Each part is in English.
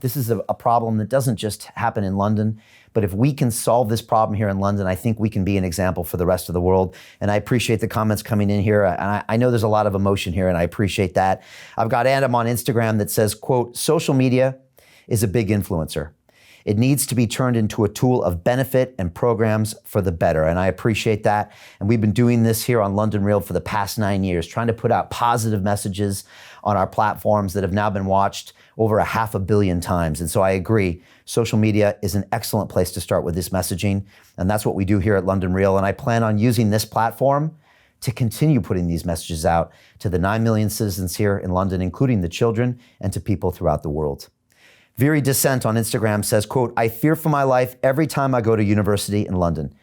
This is a problem that doesn't just happen in London, but if we can solve this problem here in London, I think we can be an example for the rest of the world. And I appreciate the comments coming in here. And I know there's a lot of emotion here, and I appreciate that. I've got Adam on Instagram that says, quote, social media is a big influencer. It needs to be turned into a tool of benefit and programs for the better. And I appreciate that. And we've been doing this here on London Real for the past 9 years, trying to put out positive messages on our platforms that have now been watched over 500 million times. And so I agree, social media is an excellent place to start with this messaging. And that's what we do here at London Real. And I plan on using this platform to continue putting these messages out to the 9 million citizens here in London, including the children, and to people throughout the world. Viri Descent on Instagram says, quote, I fear for my life every time I go to university in London.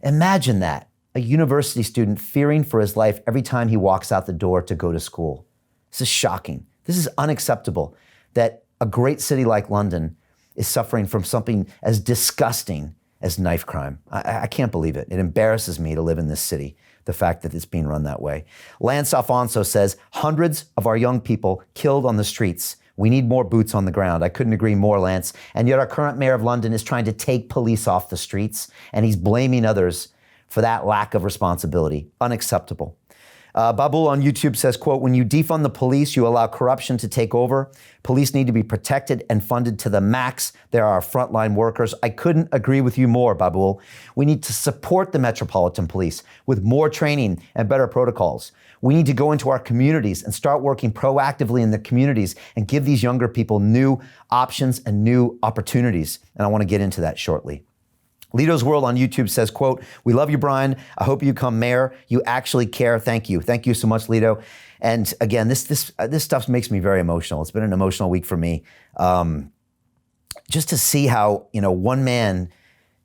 Imagine that, a university student fearing for his life every time he walks out the door to go to school. This is shocking. This is unacceptable that a great city like London is suffering from something as disgusting as knife crime. I can't believe it. It embarrasses me to live in this city, the fact that it's being run that way. Lance Alfonso says, hundreds of our young people killed on the streets. We need more boots on the ground. I couldn't agree more, Lance. And yet our current mayor of London is trying to take police off the streets, and he's blaming others for that lack of responsibility. Unacceptable. Babul on YouTube says, quote, when you defund the police, you allow corruption to take over. Police need to be protected and funded to the max. There are frontline workers. I couldn't agree with you more, Babul. We need to support the Metropolitan Police with more training and better protocols. We need to go into our communities and start working proactively in the communities and give these younger people new options and new opportunities. And I want to get into that shortly. Letos World on YouTube says, quote, we love you, Brian. I hope you become mayor. You actually care. Thank you. Thank you so much, Leto. And again, this stuff makes me very emotional. It's been an emotional week for me. Just to see how, one man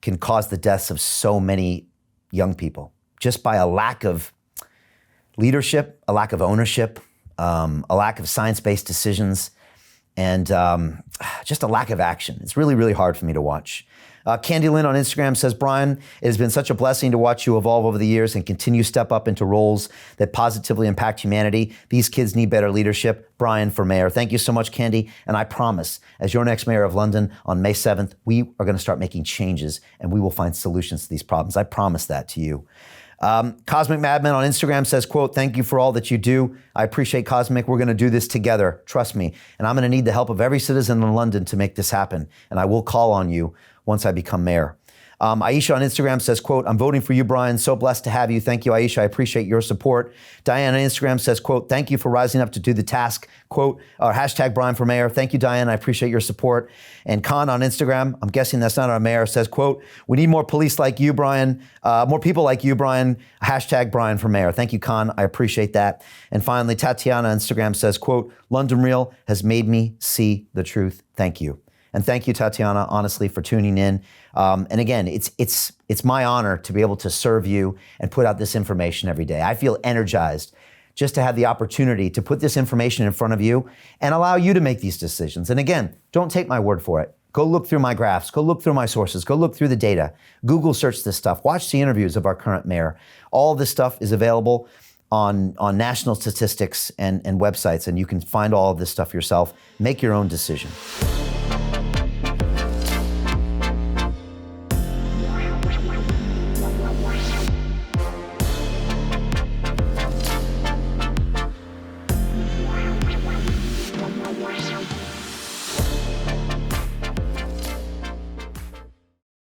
can cause the deaths of so many young people just by a lack of leadership, a lack of ownership, a lack of science-based decisions, and just a lack of action. It's really, really hard for me to watch. Candy Lynn on Instagram says, Brian, it has been such a blessing to watch you evolve over the years and continue to step up into roles that positively impact humanity. These kids need better leadership. Brian for mayor. Thank you so much, Candy. And I promise, as your next mayor of London on May 7th, we are going to start making changes and we will find solutions to these problems. I promise that to you. Cosmic Madman on Instagram says, quote, thank you for all that you do. I appreciate Cosmic. We're going to do this together. Trust me. And I'm going to need the help of every citizen in London to make this happen. And I will call on you once I become mayor. Aisha on Instagram says, quote, I'm voting for you, Brian. So blessed to have you. Thank you, Aisha. I appreciate your support. Diane on Instagram says, quote, thank you for rising up to do the task, quote, or hashtag Brian for mayor. Thank you, Diane. I appreciate your support. And Khan on Instagram, I'm guessing that's not our mayor, says, quote, we need more police like you, Brian, more people like you, Brian, hashtag Brian for mayor. Thank you, Khan. I appreciate that. And finally, Tatiana on Instagram says, quote, London Real has made me see the truth. Thank you. And thank you, Tatiana, honestly, for tuning in. And again, it's my honor to be able to serve you and put out this information every day. I feel energized just to have the opportunity to put this information in front of you and allow you to make these decisions. And again, don't take my word for it. Go look through my graphs. Go look through my sources. Go look through the data. Google search this stuff. Watch the interviews of our current mayor. All this stuff is available on national statistics and websites, and you can find all of this stuff yourself. Make your own decision.